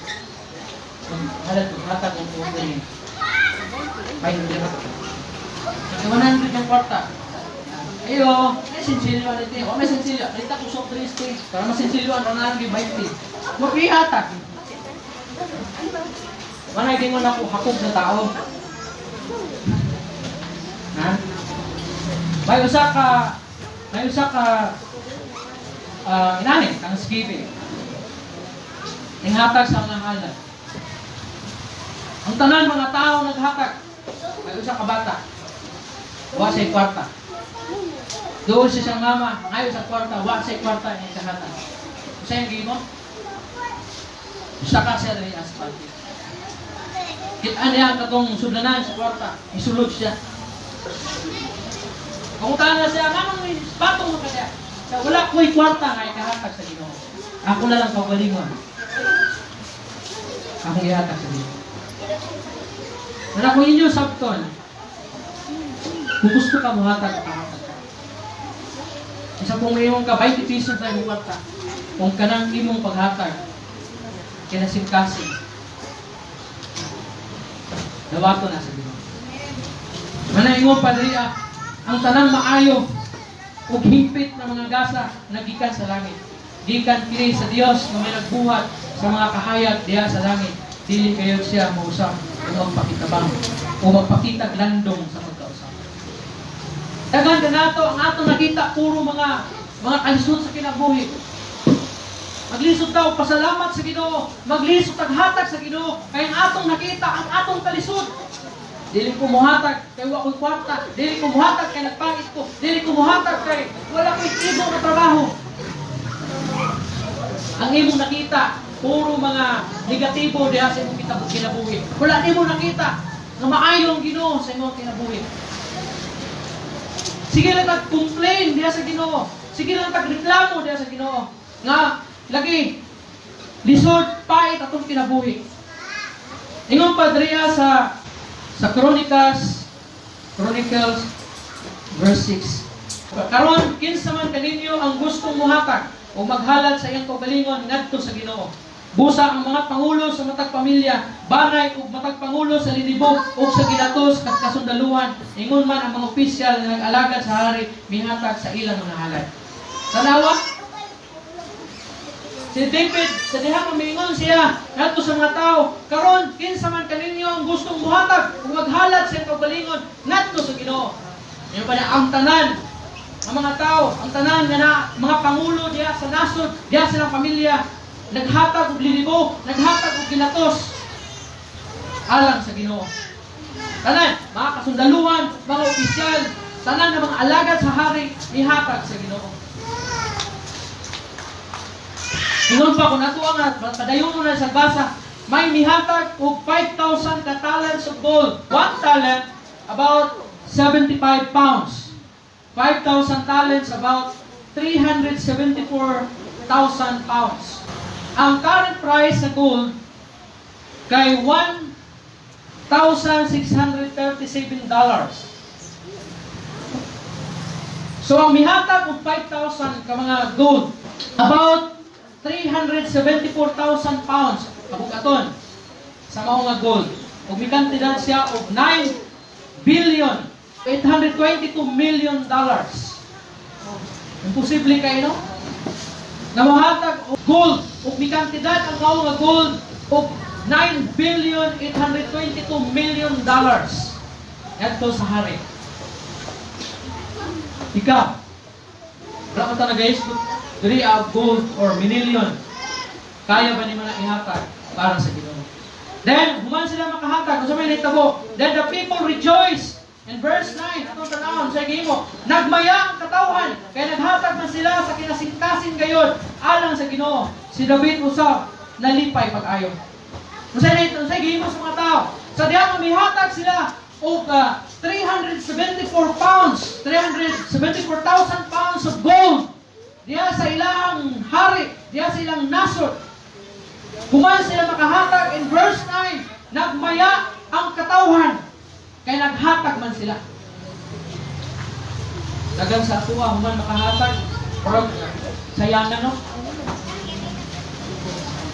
halat ko hatag ang tuwa ni. May hindi ba? Kaya 100 yung kwarta. Ayo, may sinsiluan ito. O may sinsiluan. Rita ko soft drinks ko. Para masinsiluan, ranahan yung 20. Magpihatag. Manay din mo na ako hakog na tao. Ha? May usa ka inahin, Thanksgiving. Inghatag sa mga halad. Ang tanan mga tao naghatag. May usa ka bata. Wa say kwarta. Doon siya siyang mama, ayaw sa kwarta, wa say kwarta niya kahatag. Usa yung gimo? Usa ka siya rin asfalti. Kita niya katong sudlanan sa kwarta, isulod siya. Pangutan na siya, mamang may batong mo ka siya. Wala ko'y kwarta nga ikahatag sa Ginoo. Ako na lang kaugalingon. Akong ihatag sa Ginoo. Wala ko inyo sabton. Kung gusto ka muhatag, kahatag ka. Isa kung mayroon ka 20 pesos na yung kwarta, kung kanang imong paghatag, kinasingkasing, dawato na sa Ginoo. Manaingon padriya, ang tanang maayo ug higpit na mga gasa nagikan sa langit. Gikan kini sa Dios nga may nagbuhat sa mga kahayag diha sa langit. Dili kayo siya mausap o magpakitabang o magpakitag landong sa pagkausap. Dagan ka nato ang atong nakita puro mga kalisod sa kinabuhi. Maglisod daw pasalamat sa Ginoo, maglisod ag hatag sa Ginoo kay ang atong nakita ang atong kalisod. Dili ko muhatag kay wa ko'y kwarta, dili ko muhatag kay nagpangit ko, dili ko muhatag kay wala ko'y tibo na trabaho. Ang imong nakita, puro mga negatibo diha sa imong kinabuhi. Wala nimo nakita nga maayo ang Ginoo sa imong kinabuhi. Sige lang tag-complain diha sa Ginoo. Sige lang tag-reklamo diha sa Ginoo. Nga lagi lisod pait atong kinabuhi. Ingon pa diha sa Chronicles verse 6. Karon kinsa man kaninyo ang gustong muhatag o maghalad sa iyang kaugalingon ngadto sa Ginoo. Busa ang mga pangulo sa matag pamilya, banay ug matag pangulo sa linibog ug sa ginatos kat kasundaluhan, ingon man ang mga opisyal nga nag-alagad sa hari mihatag sa ilang mga halad. Tanawa, si David, sa diha mamingon siya ngadto sa mga tao, karon kinsa man kaninyo ang gustong muhatag ug maghalad sa iyang kaugalingon ngadto sa Ginoo. Yan pa ang tanan ang mga tao, ang tanan nga na mga pangulo diha sa nasod, diha silang pamilya, naghatag og linibo, naghatag og ginatos alang sa Ginoo. Tanan, mga kasundaluhan, mga opisyal, tanan ng mga alagad sa hari, ihatag sa Ginoo. Ingon pa kung nato nga padayon na sa basa, may mihatag og 5,000 ka talents of gold. 1 talent about 75 pounds. 5,000 talents about 374,000 pounds. Ang current price sa gold kay $1,637. So ang mihatag og 5,000 ka mga gold about 374,000 pounds kabugaton sa mao nga gold. Ug mikantidad siya og 9,822,000,000 dollars. Imposible kay no? Namuhatag og gold ug mikantidad ang mao nga gold og 9,822,000,000 dollars. Adto sa hari. Ikaw, wala ka talaga guys, diri gold or million. Kaya ba ni mga ihatag para sa Ginoo? Then, human sila makahatag. Kung sa may nitabo, then the people rejoice. In verse 9, atong tanawon sa gihimo, nagmaya ang katawhan, kaya naghatag man sila sa kinasingkasing gayon, alang sa Ginoo. Si David usab nalipay pag-ayo. Kung sa gihimo sa mga tao, sa diha mihatag sila og 374 pounds, 374,000 pounds of gold. Diya sa ilang hari, diya sa ilang nasod. Human sila makahatag in verse 9, nagmaya ang katawhan, kaya naghatag man sila. Dagan sa tuwa, human makahatag, pero sayangan no?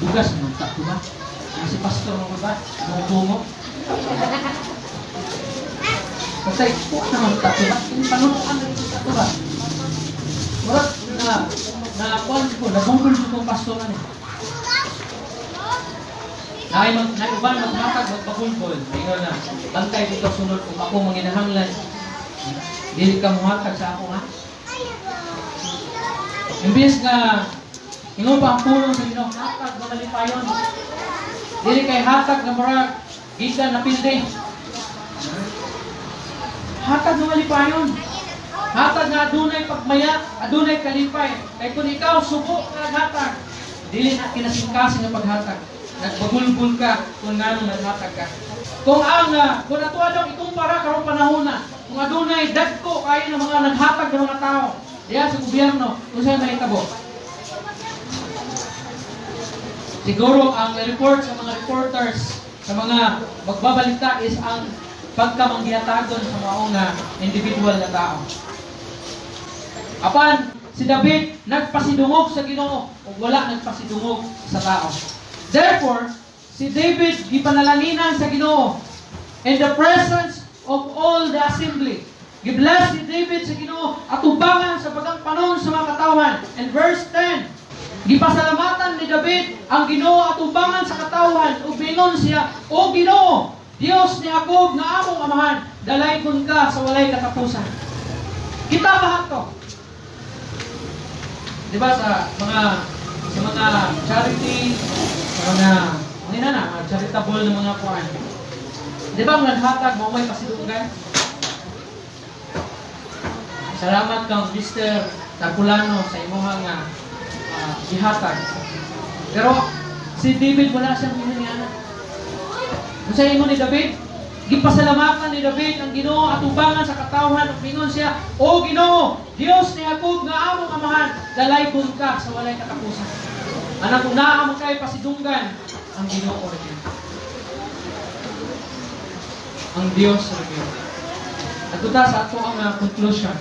Bugas mo, tak ba? Si pastor mo ba? Bungo. Kasi, huwag naman tak ba? Yung panunuan na ito tak ba? Murat na kuan ko, nabungkol ko itong pastoran eh. Naiuban magmatag, magpabungkol. Tingnan na, bantay dito sunod kung ako manginahanglan. Dili ka muhatag sa ako ha. Imbis nga, ingon pa ang pulong sa Ginoo, hatag na malipayon. Dili kay hatag na marag, gikan na pilde. Hatag ng malipayon. Hatag nga adunay pagmaya, adunay kalipay. Kay kung ikaw subo nga hatag, dili na kinasingkasing nga paghatag. Nagbabulbul ka kung nganong naghatag ka. Kung ato adong ikumpara karong panahon na, kung adunay dagko kayo ng mga naghatag ng mga tao, diya sa gobyerno, kung saan mahitabo. Siguro ang report sa mga reporters, sa mga magbabalita is ang pagkamanggihatagon sa mga individual na tao. Apan, si David nagpasidungog sa Ginoo o wala nagpasidungog sa tao. Therefore, si David gipanalanginahan sa Ginoo in the presence of all the assembly. Gibless si David sa Ginoo at ubangan sa bagang panon sa mga katawhan. And verse 10, gipasalamatan ni David ang Ginoo at ubangan sa katawhan ug mingon siya, O Ginoo, Dios ni Jacob nga among amahan, dalaygon ka sa walay katapusan. Kita ba to? Di ba sa mga charity, sa mga charitable na mga kuan. Di ba ang naghatag mo may pasidunggan? Salamat kang Mr. Tagulano sa imuhang gihatag. Pero si David wala siyang hinanianan. Kung sa imo ni David, gipasalamatan ni David ang Ginoo at ubangan sa katawhan ug mingon siya, O Ginoo, Dios ni Jacob nga among amahan, dalaygon ka sa walay katapusan. Anak kung naa man kay pasidunggan ang Ginoo rin. Ang Dios rin. At ito sa ato ang conclusion.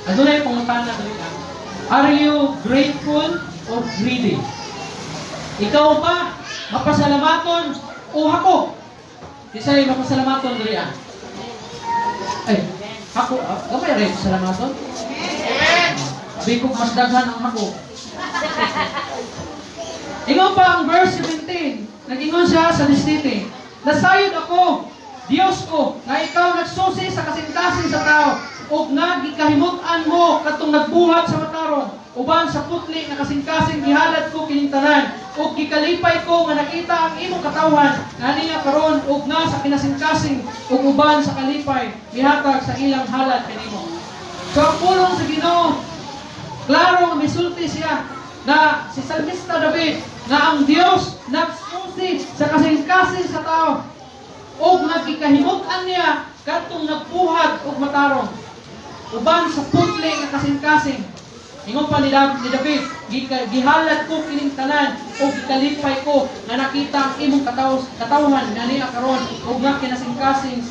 Ano na yung pangutana dali lang? Are you grateful or greedy? Ikaw ba mapasalamaton o hako? Isa yung mapasalamaton dali ah. Ay, hako, gamay rin pasalamaton? Bikog mas daghan ang hako. Ingon pa ang verse 17, nag-ingon siya sa listite, nasayod ako, Diyos ko, na ikaw nagsusi sa kasing-kasing sa tao, ug nagikahimutan mo katong nagbuhat sa matarong, uban sa putli na kasing-kasing gihalad ko kining tanan, ug gikalipay ko nga nakita ang imong katawhan, naniya karon ug na sa kinasing-kasing, ug uban sa kalipay, gihatag sa ilang halad kanimo. So ang pulong sa Ginoo, klaro nga misulti siya na si Salmista David na ang Dios nagsusi sa kasing-kasing sa tao ug nagikahimutan niya katong nagbuhat ug matarong uban sa putli nga kasing-kasing. Ingon pa ni David, gihalad ko kining tanan ug gikalipay ko nga nakita ang imong katawhan naniya karon ug nga kinasing-kasing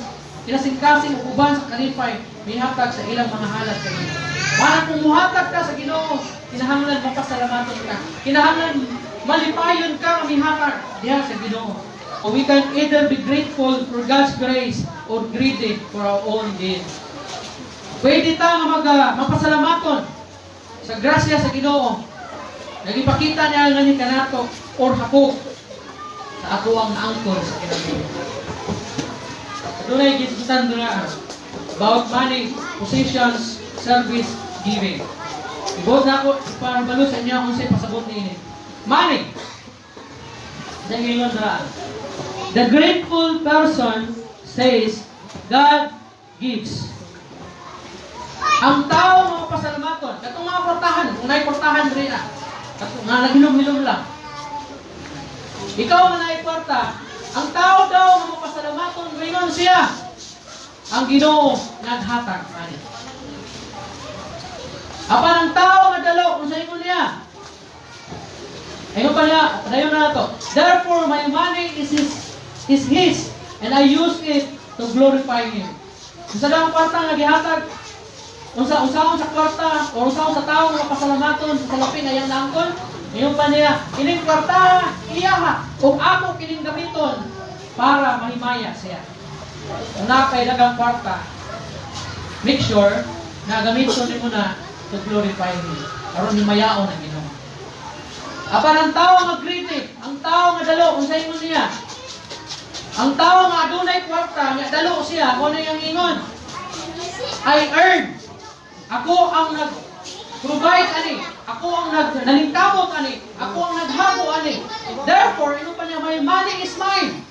ug uban sa kalipay mihatag sa ilang mga halad kanimo. Para kung muhatag ka sa Ginoo, kinahanglan mapasalamaton ka. Kinahanglan malipayon ka nga mihatag diha sa Ginoo. We can either be grateful for God's grace or greedy for our own gain. Pwede ta nga mapasalamaton sa grasya sa Ginoo. Nagipakita niya nga ni kanato or hako sa ato ang angkor sa kinabuhi. Dunay gisutan dura about money, possessions, service, giving. Ibot na ako para balo sa inyo kung sa'yo pasabot ni ini. Money. Dahil yun dura. The grateful person says, God gives. Ang tao mga pasalamaton, katong mga portahan, kung na'y portahan rin na, katong nga naghilom-hilom lang. Ikaw nga na'y porta, ang tao daw mga pasalamaton, ringon siya. Ang Ginoo naghatag. Apan ang tao nga dalo, kung sa inyo niya, ayun pa niya, dayon na ito. Therefore, my money is His, and I use it to glorify Him. Kung sa daong kwarta nga gihatag, unsaon sa kwarta, o unsaon sa tao nga pasalamaton, sa lapin ayang langkon, ayun pa niya, kining kwarta, iyaha, o ako kining gamiton, para mahimaya siya. Kung nakay dagang kwarta, make sure na gamiton mo na to glorify Him. Karon himayaon ang Ginoo. Apan ang tao nga greedy, ang tao nga dalo, kung sa inyo niya, ang tao nga adunay kwarta, nga dalo siya, kung ano yung ingon, I earn. Ako ang nag-provide ani. Ako ang nalingkamot ani. Ako ang naghabo ani. Therefore, ino pa niya, my money is mine.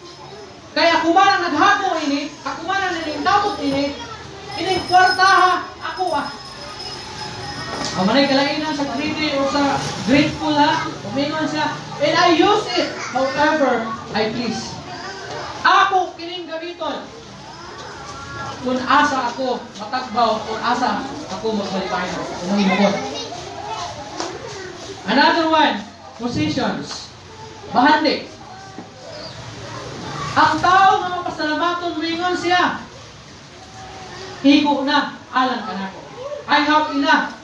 Kaya Ako man ang naghako ini, ako man ang nilingdamot ini kwarta ha, ako manay kalainan sa greedy o sa grateful ha, umingon siya, and I use it however I please. Ako kining gamiton. Kung asa ako matagbaw, kung asa ako magbalipayon, umahimukot. Another one, positions. Bahandi. Ang tao nga mapasalamaton, wingon siya. Iko na, alam ka na ko. I have enough.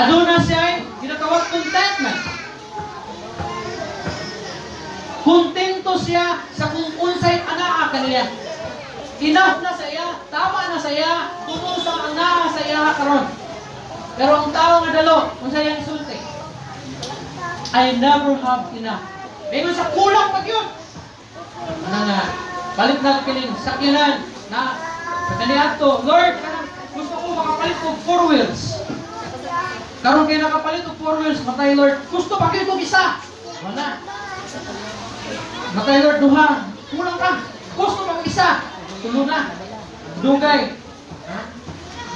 Aduna siya ay ginatawag contentment. Kontento siya sa kung unsay anaa kaniya. Enough na sa iya, tama na sa iya, tuno sa anaa sa iya karon. Pero ang tao nga dalo, unsay ang sulti. I never have enough. Ingon sa kulang pag yun. Ano nga, balik na kining sakyanan na sa kaniadto, Lord, gusto ko makapalit ko 4 wheels. Karon kay nakapalit og 4 wheels, matay Lord, gusto pa gyud og isa. Wala. Matay Lord duha, kulang ka. Gusto pa og isa. Tulo na. Dugay.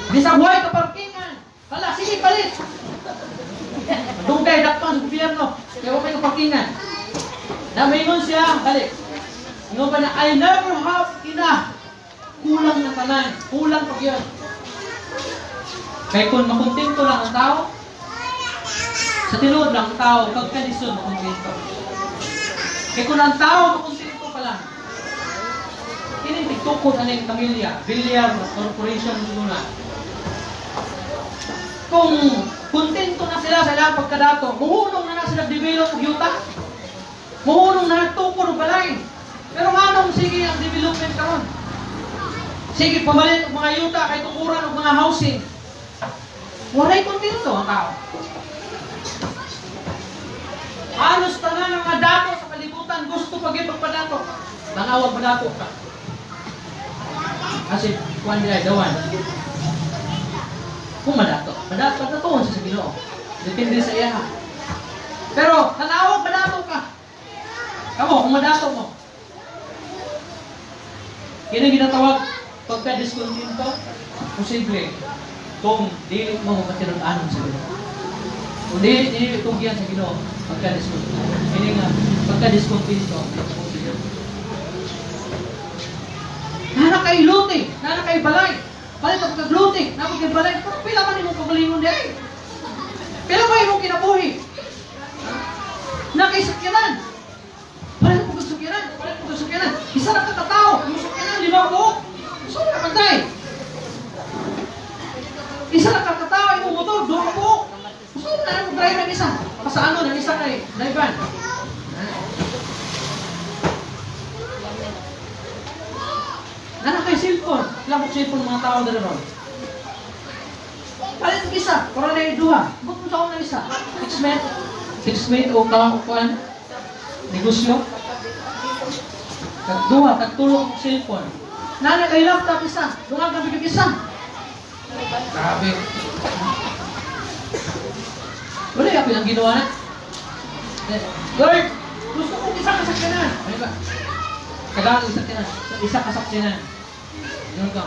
Di sa buhay ka parkingan. Hala, sige palit. Dugay dakpan sa gobyerno. Kaya okay ka parkingan. Namingon siya, balik. Ingon pa na, I never have enough. Kulang na tanan. Kulang pag yun. Kaya kung makontento lang ang tao, sa tinuod lang ang tao, pagkalisod makontento. Kaya kung ang tao makontento pa lang, inintigtukod na yung pamilya, bilyar, corporation, muna. Kung kontento na sila sa ilang pagkadato, muhunong na sila develop og yuta. Muhunong na nagtukod og balay. Pero anong sige ang development karon? Sige, pamalit og mga yuta kay tukuran og mga housing. Walay kontento ang tao. Halos tanan ang mga dato sa kalibutan gusto pagit pagpadato. Tanawag padato ka. Kasi kuan diay dawan. Kung madato sa Ginoo. Depende sa iya. Pero tanawag padato ka. Kamo kung madato mo. Kini ginatawag pagka-discontento, posible kung dili mo matinud-anon sa Ginoo. Kung dili tugyan sa Ginoo, pagka-discontento. Kini nga pagka-discontento, nana kay luti, nana kay balay. Palit ang pagluti, nana kay balay. Pero pila man imong pagalingon di ay. Pila ba imong kinabuhi? Na kay sakyanan. Palit ang pagkasakyanan. Isa na katao, yung sakyanan, 5 buok. So na kantay. Isa na katao, yung motor, 2 buok. So na ang drive ng isa. Pasaano ng isa kay driver. Nana kay cellphone. Ilang po cellphone mga tao na ron. Palit ang isa, para na yung 2. Ba't mo sa ako ng isa? 6 mate o kuhan. Negosyo. Tag-2, tag-tulong ang cellphone. Nana kay laptop isa. Dungan ka bigyan isa. Grabe. Wala yung ang ginawa na. Lord, gusto kong isa kasakyanan. Ano ba? Kailangan isakyanan. Isa kasakyanan.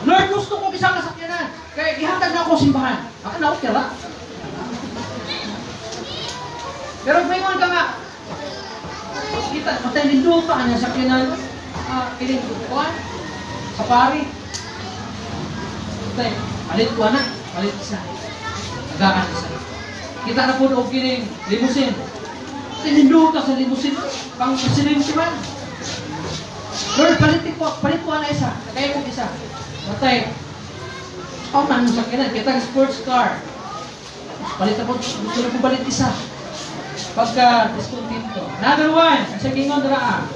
Lord, gusto kong isa kasakyanan. Kaya ihatag na ako simbahan. Ako na okay ra. Pero may mga ka nga. Kita, matay din doon pa. Ano sakyanan? Kiling kuhan. Safari. Okay. Palit ko na. Palit isa. Nagakan isa. Kita na po doon kiling limusin. Tininduho ka sa limusin. Pang presidente man. Lord, palit ko na isa. Kaya ko isa. Matay. Man mo sakyanan. Kita ang sports car. Palit na po. Gusto na po palit isa. Pagka-discontento. Another one. Sa gingon dara.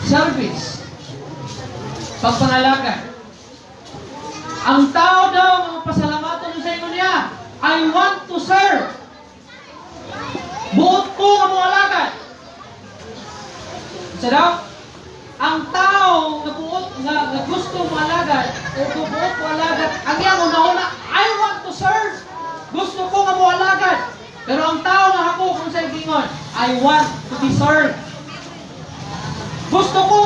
Service. Pagpangalaga. Ang tao daw, mga pasalamatan sa inyo niya, I want to serve. Buot ko ang mga alagad. Isa daw, ang tao na gusto mga alagad, o buot mo alagad, ang yan una-una, I want to serve. Gusto ko nga mga alagad. Pero ang tao na ako kung sa gingon, I want to be served. Gusto ko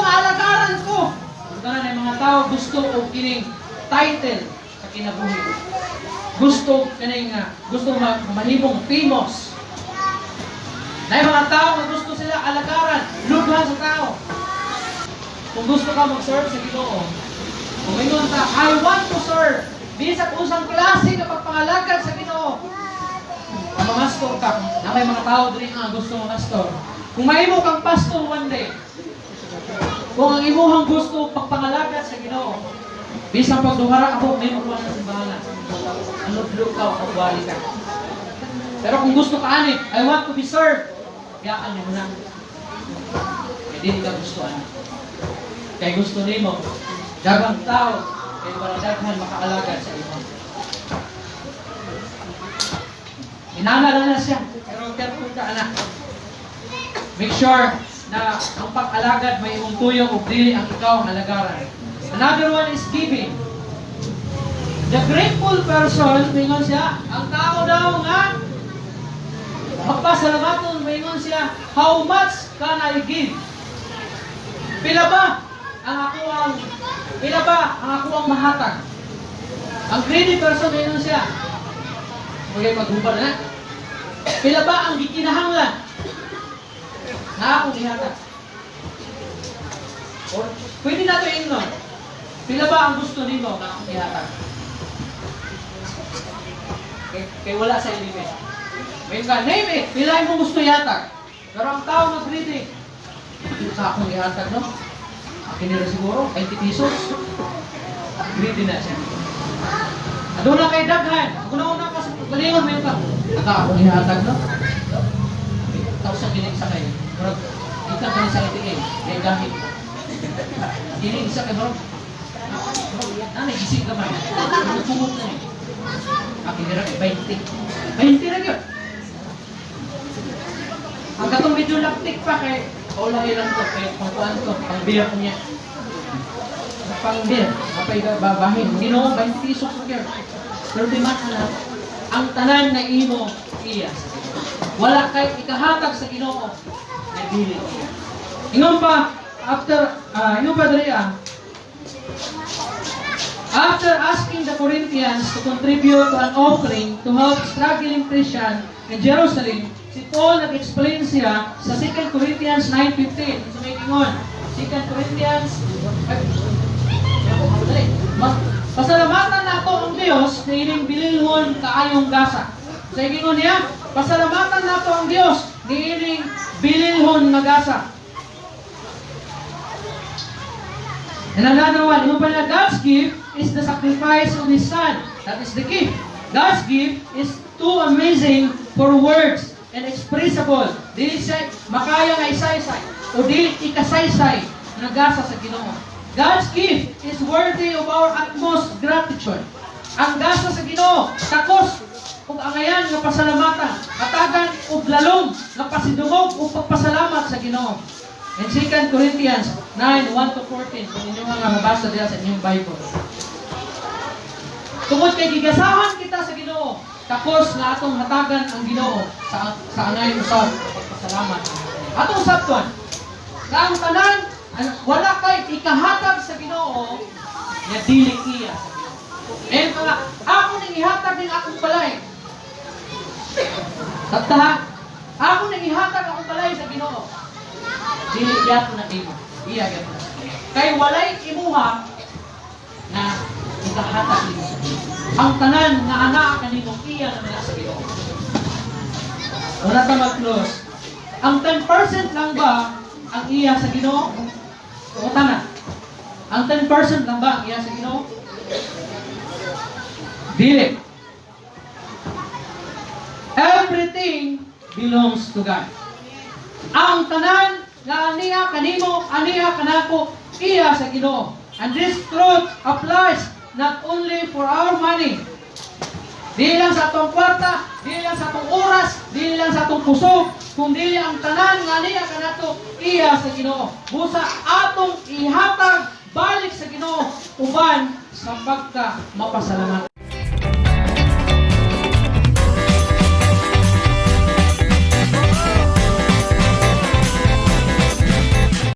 tanan ng mga tao gusto og kining title sa kinabuhi. Gusto kining gusto mahimong famous. Nay mga tao nga gusto sila alagaran, lughan sa tao. Kung gusto ka mag-serve sa Ginoo, kung ingon ta, I want to serve. Bisag usang klase nga pagpangalagad sa Ginoo. Ang pastor ka, na may mga tao diri nga gusto ng pastor. Kung mahimo kang pastor one day, kung ang imuhang gusto pagpangalagad sa Ginoo, bisang pagduhara ako, may makuha na simbahan. Anod-log ka, pagwali ka. Pero kung gusto ka ani, I want to be served, yaan mo na. Hindi ka gusto ani. Kaya gusto nimo, dagang tao, kaya wala daghan makaalagad sa imo. Inana lang na siya, pero careful ka anak. Make sure na ang pag-alagad may imong tuyong o dili ang ikaw ang alagaran. Another one is giving. The grateful person, mingon siya, ang tao daw nga, magpasalamaton, mingon siya, how much can I give? Pila ba ang ako ang mahatag? Ang greedy person, mingon siya, okay, maghubad na. Pila ba ang gikinahanglan na akong ihatag? Or, pwede na ito ingnon. Pila ba ang gusto nimo na akong ihatag? Kaya wala sa limit. May ka, name it, pila mo gusto ihatag. Pero ang tao na greedy, ito sa akong ihatag, no? Akin nila siguro, 20 pesos. Greedy na siya. Ano na kay daghan? Una-una ka sa galingon mo yung ka. Aka akong ihatag, no? Tapos ang ginig sa kayo. Pero, ika ka sa ITA. Kaya gahit. Ginig sa kayo, bro. Nanay, gising ka ba? Nagpumot na eh. Akin nila kay 20. 20 na yun. Ang katong medyo laktik pa kay wala ilang to, kay pangkuhan to, pang-beer ko niya. Pang-beer, kapay babahin. Ginoo, 20 pesos na kaya. Pero di man alam, ang tanan na imo, iya. Wala kay ikahatag sa Ginoo, na dili iya. Ingon pa, after asking the Corinthians to contribute to an offering to help struggling Christian in Jerusalem, si Paul nag-explain siya sa 2 Corinthians 9:15. So may ingon, 2 Corinthians, pasalamatan nato ang Dios na ining bililhon kaayong gasa. Sa ingon niya, pasalamatan nato ang Dios na ining bililhon nga gasa. And another one, yung pala, God's gift is the sacrifice of His Son. That is the gift. God's gift is too amazing for words and expressible. Dili siya makaya nga isaysay o dili ikasaysay na gasa sa Ginoo. God's gift is worthy of our utmost gratitude. Ang gasa sa Ginoo, takos ug angayan nga pasalamatan, katagan ug lalong nga pasidungog ug pagpasalamat sa Ginoo. In 2 Corinthians 9:1-14, kung inyo nga mabasa diya sa inyong Bible. Tungod kay gigasahan kita sa Ginoo, takos nga atong hatagan ang Ginoo sa angay usab pagpasalamat. Atong sabton, nga ang tanan wala kay ikahatag sa Ginoo, nga dili iya sa Ginoo. And mga ako ning ihatag din akong balay. Sabta, ako ning ihatag akong balay sa Ginoo. Dili yato na imo. Iya yato na. Kay walay imuha na ikahatag nimo sa Ginoo. Ang tanan nga anaa kanimo iya na nila sa Ginoo. Wala ta mag-close. Ang 10% lang ba ang iya sa Ginoo? O tama. Ang 10% lang ba ang iya sa Ginoo? Dili. Everything belongs to God. Ang tanan nga aniya kanimo, aniya kanako, iya sa Ginoo. And this truth applies not only for our money. Dili lang sa atong kwarta, dili lang sa atong oras, dili lang sa atong puso, kundi ang tanan nga aniya kanato, iya sa Ginoo. Busa atong ihatag balik sa Ginoo uban sa pagka mapasalamat.